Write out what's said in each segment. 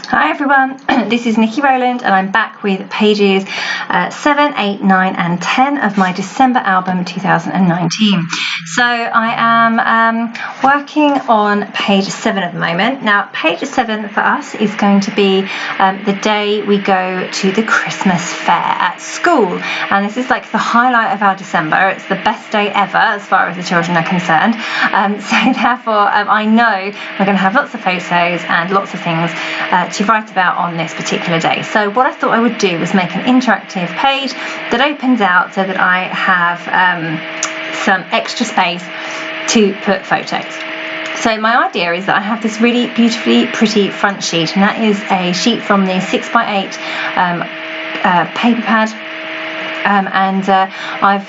Hi everyone, this is Niki ROwland and I'm back with pages 7, 8, 9 and 10 of my December album 2019. So I am working on page 7 at the moment. Now page 7 for us is going to be the day we go to the Christmas fair at school, and this is like the highlight of our December. It's the best day ever as far as the children are concerned, so therefore I know we're going to have lots of photos and lots of things to write about on this particular day. So what I thought I would do was make an interactive page that opens out so that I have some extra space to put photos. So my idea is that I have this really beautifully pretty front sheet, and that is a sheet from the 6x8 paper pad, and I've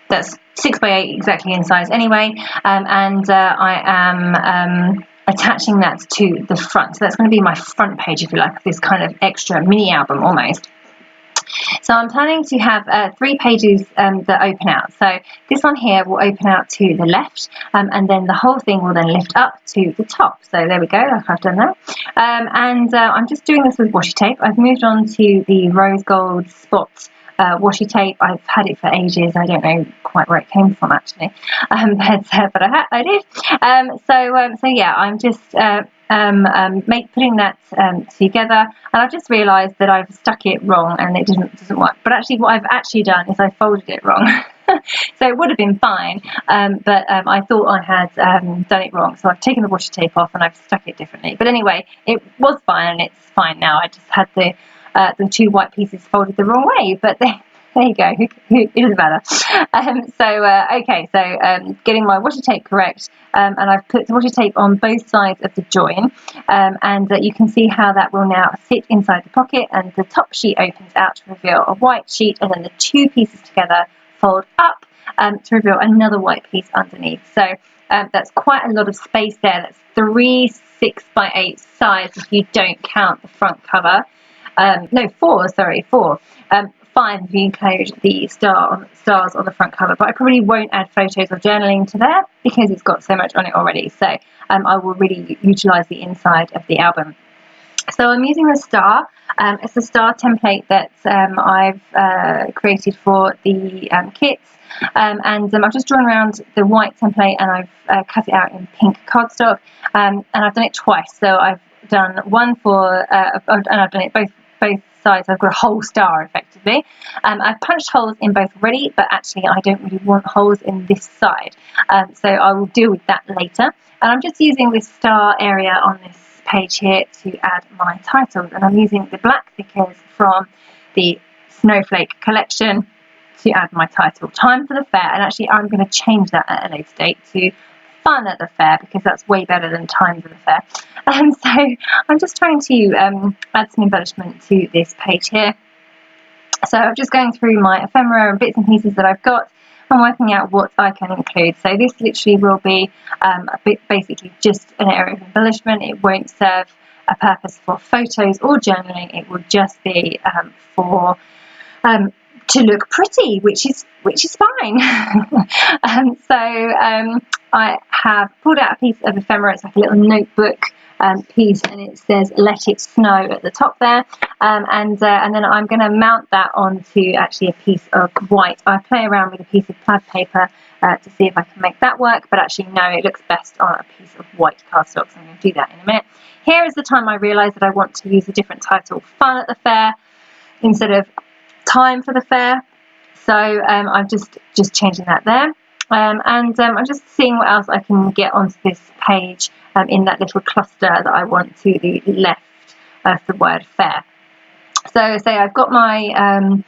that's 6x8 exactly in size anyway, and I am attaching that to the front. So that's going to be my front page, if you like, this kind of extra mini album almost. So I'm planning to have 3 pages that open out. So this one here will open out to the left, and then the whole thing will then lift up to the top. So there we go, like I've done that. I'm just doing this with washi tape. I've moved on to the rose gold spot washi tape. I've had it for ages. I don't know quite where it came from actually, but I did. So yeah, I'm just putting that together, and I've just realised that I've stuck it wrong and it doesn't work. But actually, what I've actually done is I folded it wrong, so it would have been fine. But I thought I had done it wrong, so I've taken the washi tape off and I've stuck it differently. But anyway, it was fine and it's fine now. I just had the 2 white pieces folded the wrong way, but there you go, it doesn't matter. Okay, so getting my washi tape correct, and I've put the washi tape on both sides of the join, and you can see how that will now sit inside the pocket, and the top sheet opens out to reveal a white sheet, and then the 2 pieces together fold up to reveal another white piece underneath. So that's quite a lot of space there. That's 3 6x8 sides if you don't count the front cover. No, 4, sorry, 4. 5 if you include the stars on the front cover, but I probably won't add photos or journaling to there because it's got so much on it already. So I will really utilise the inside of the album. So I'm using the star. It's a star template that I've created for the kits, and I've just drawn around the white template and I've cut it out in pink cardstock, and I've done it twice. So I've done one for, and I've done it both sides. I've got a whole star effectively. I've punched holes in both already, but actually I don't really want holes in this side, so I will deal with that later. And I'm just using this star area on this page here to add my titles, and I'm using the black thickers from the Snowflake collection to add my title, Time for the Fair. And actually I'm going to change that at a later date to Fun at the Fair, because that's way better than Time for the Fair. So I'm just trying to add some embellishment to this page here. So I'm just going through my ephemera and bits and pieces that I've got and working out what I can include. So this literally will be basically just an area of embellishment. It won't serve a purpose for photos or journaling. It will just be for to look pretty, which is fine. I have pulled out a piece of ephemera. It's like a little notebook piece, and it says "Let It Snow" at the top there, and then I'm going to mount that onto actually a piece of white. I play around with a piece of plaid paper to see if I can make that work, but actually no, it looks best on a piece of white cardstock, so I'm going to do that in a minute. Here is the time I realised that I want to use a different title, Fun at the Fair, instead of Time for the Fair. So I'm just changing that there. I'm just seeing what else I can get onto this page in that little cluster that I want to the left of the word fair. So say I've got my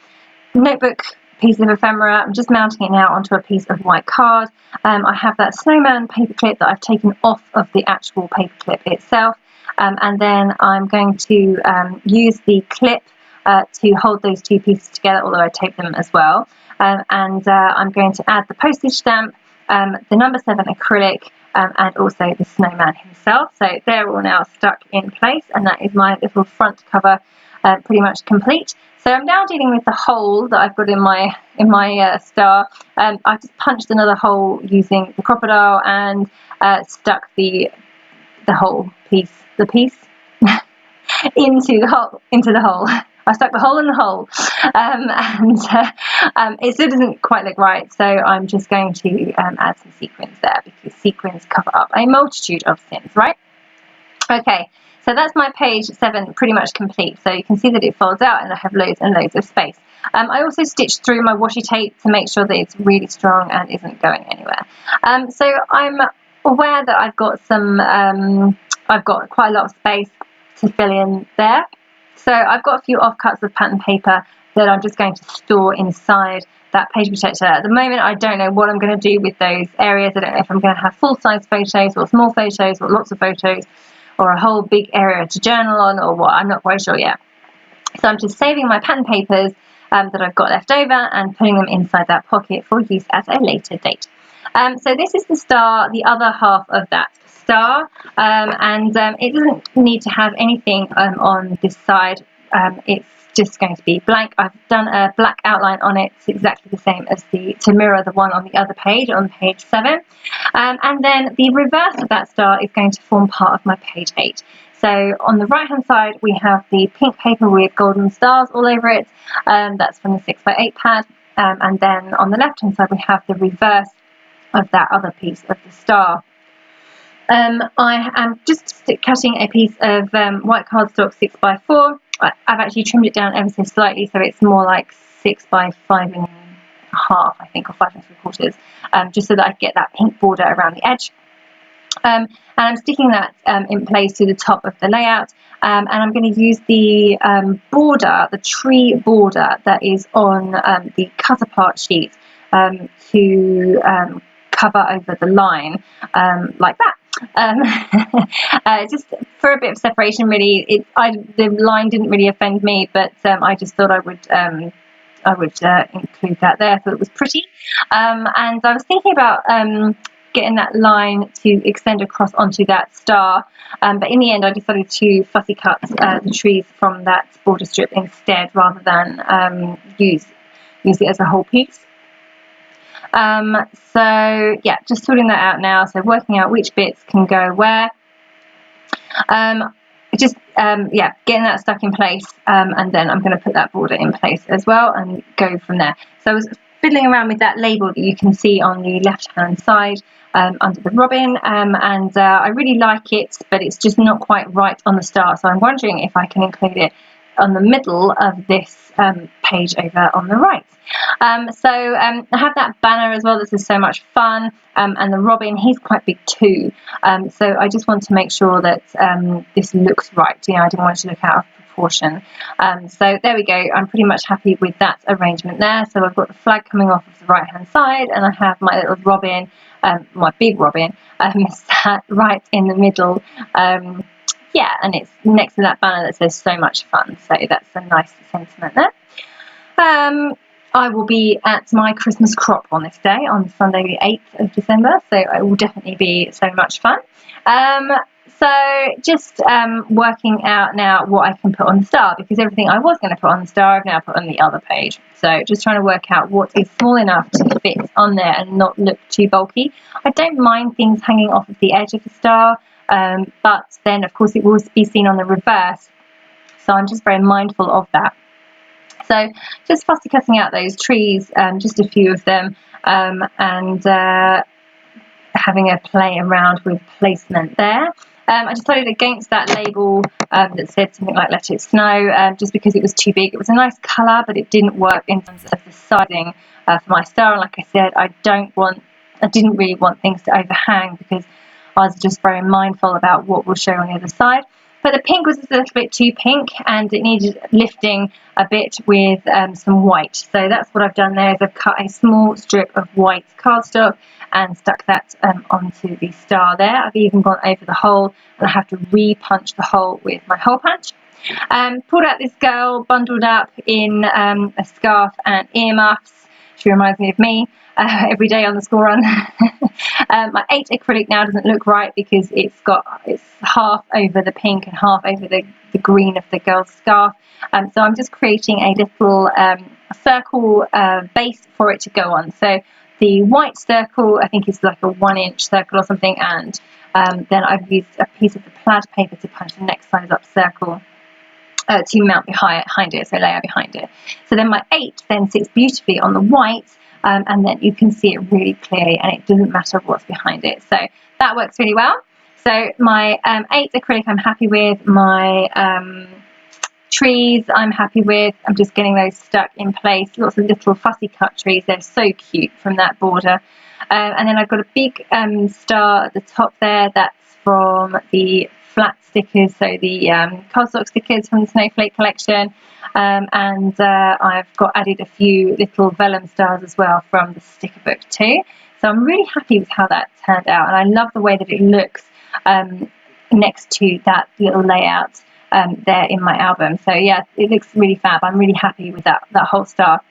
notebook piece of ephemera. I'm just mounting it now onto a piece of white card. I have that snowman paperclip that I've taken off of the actual paperclip itself, and then I'm going to use the clip to hold those 2 pieces together, although I taped them as well. I'm going to add the postage stamp, the number 7 acrylic, and also the snowman himself. So they're all now stuck in place, and that is my little front cover pretty much complete. So I'm now dealing with the hole that I've got in my star. I've just punched another hole using the crocodile and stuck the whole piece, into the hole. I stuck the hole in the hole, and it still doesn't quite look right, so I'm just going to add some sequins there, because sequins cover up a multitude of sins, right? Okay, so that's my page 7 pretty much complete. So you can see that it folds out and I have loads and loads of space. I also stitched through my washi tape to make sure that it's really strong and isn't going anywhere. So I'm aware that I've got quite a lot of space to fill in there. So I've got a few offcuts of pattern paper that I'm just going to store inside that page protector. At the moment, I don't know what I'm going to do with those areas. I don't know if I'm going to have full-size photos or small photos or lots of photos, or a whole big area to journal on, or what. I'm not quite sure yet. So I'm just saving my pattern papers that I've got left over and putting them inside that pocket for use at a later date. So this is the star, the other half of that star, and it doesn't need to have anything on this side. It's just going to be blank. I've done a black outline on it. It's exactly the same as to mirror the one on the other page, on page 7. And then the reverse of that star is going to form part of my page 8. So on the right hand side we have the pink paper with golden stars all over it. That's from the 6x8 pad. And then on the left hand side we have the reverse of that other piece of the star. I am just cutting a piece of white cardstock 6x4. I've actually trimmed it down ever so slightly, so it's more like 6x5.5, I think, or 5 3/4, just so that I get that pink border around the edge. And I'm sticking that in place to the top of the layout, and I'm going to use the border, the tree border that is on the cut apart sheet to cover over the line like that. Just for a bit of separation, really. The line didn't really offend me, but I just thought I would include that there, so it was pretty. And I was thinking about getting that line to extend across onto that star, but in the end I decided to fussy cut the trees from that border strip instead, rather than use it as a whole piece. So yeah, just sorting that out now, so working out which bits can go where. Yeah, getting that stuck in place, and then I'm going to put that border in place as well and go from there. So I was fiddling around with that label that you can see on the left hand side under the robin, and I really like it, but it's just not quite right on the star, so I'm wondering if I can include it on the middle of this page over on the right. So I have that banner as well. This is so much fun, and the robin, he's quite big too, so I just want to make sure that this looks right. You know, I didn't want it to look out of proportion. So there we go. I'm pretty much happy with that arrangement there. So I've got the flag coming off of the right hand side, and I have my little robin, my big robin, sat right in the middle. Yeah, and it's next to that banner that says so much fun, so that's a nice sentiment there. I will be at my Christmas crop on this day, on Sunday the 8th of December, so it will definitely be so much fun. So just working out now what I can put on the star, because everything I was going to put on the star I've now put on the other page. So just trying to work out what is small enough to fit on there and not look too bulky. I don't mind things hanging off of the edge of the star, but then of course it will be seen on the reverse, so I'm just very mindful of that. So just fussy cutting out those trees, just a few of them, and having a play around with placement there. I decided against that label that said something like "Let It Snow," just because it was too big. It was a nice colour, but it didn't work in terms of the sizing for my star. And like I said, I didn't really want things to overhang, because I was just very mindful about what we'll show on the other side. But the pink was a little bit too pink, and it needed lifting a bit with some white. So that's what I've done there, is I've cut a small strip of white cardstock and stuck that onto the star there. I've even gone over the hole, and I have to re-punch the hole with my hole punch. Pulled out this girl bundled up in a scarf and earmuffs. She reminds me of me every day on the school run. My 8 acrylic now doesn't look right, because it's half over the pink and half over the green of the girl's scarf. So I'm just creating a little circle base for it to go on. So the white circle, I think, is like a 1-inch circle or something, and then I've used a piece of the plaid paper to punch the next size up circle. to mount behind it, so layer behind it. So then my 8 then sits beautifully on the white, and then you can see it really clearly, and it doesn't matter what's behind it. So that works really well. So my 8 acrylic I'm happy with. My trees I'm happy with. I'm just getting those stuck in place. Lots of little fussy cut trees. They're so cute from that border. And then I've got a big star at the top there. That's from the flat stickers, so the cardstock stickers from the Snowflake collection. And I've got added a few little vellum stars as well from the sticker book too. So I'm really happy with how that turned out, and I love the way that it looks next to that little layout there in my album. So yeah, it looks really fab. I'm really happy with that whole star.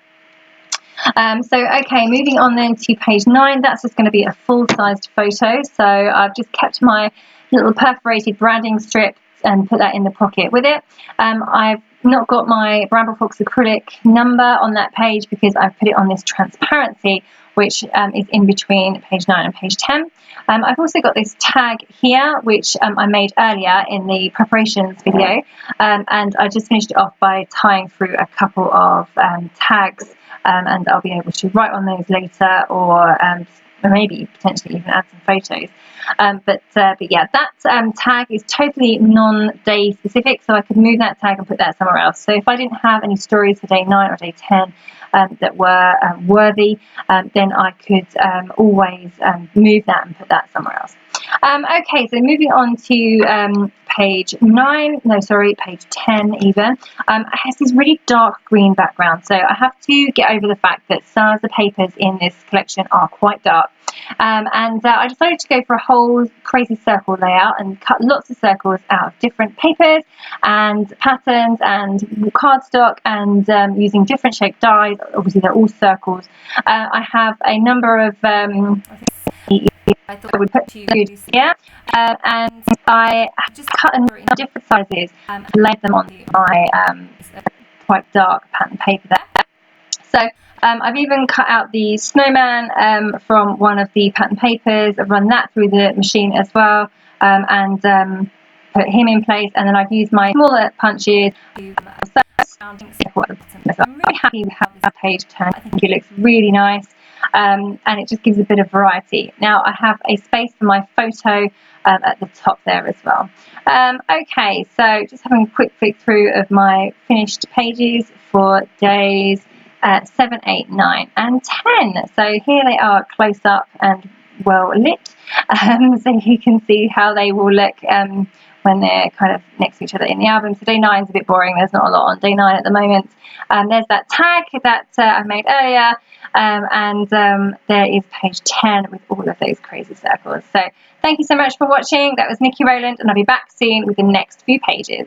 So okay, moving on then to page 9. That's just going to be a full-sized photo. So I've just kept my little perforated branding strip and put that in the pocket with it. I've not got my Bramble Fox acrylic number on that page because I've put it on this transparency, which is in between page 9 and page 10. I've also got this tag here, which I made earlier in the preparations video, and I just finished it off by tying through a couple of tags, and I'll be able to write on those later, or maybe potentially even add some photos. But yeah, that tag is totally non-day specific, so I could move that tag and put that somewhere else. So if I didn't have any stories for day 9 or day 10 that were worthy, then I could always move that and put that somewhere else. Okay, so moving on to page 10 even. It has this really dark green background, so I have to get over the fact that some of the papers in this collection are quite dark. And I decided to go for a whole crazy circle layout and cut lots of circles out of different papers and patterns and cardstock, and using different shaped dies. Obviously they're all circles. I have a number of I thought I would put to use here, and I have just cut them in different sizes and laid them on my quite dark pattern paper there. So I've even cut out the snowman from one of the pattern papers. I've run that through the machine as well, and put him in place, and then I've used my smaller punches. I'm really happy with how this page turned. I think it looks really nice, and it just gives a bit of variety. Now I have a space for my photo at the top there as well. Okay, so just having a quick flick through of my finished pages for days 7, 8, 9 and 10. So here they are close up and well lit, so you can see how they will look when they're kind of next to each other in the album. So day 9 is a bit boring, there's not a lot on day 9 at the moment. There's that tag that I made earlier, and there is page 10 with all of those crazy circles. So thank you so much for watching. That was Niki ROwland, and I'll be back soon with the next few pages.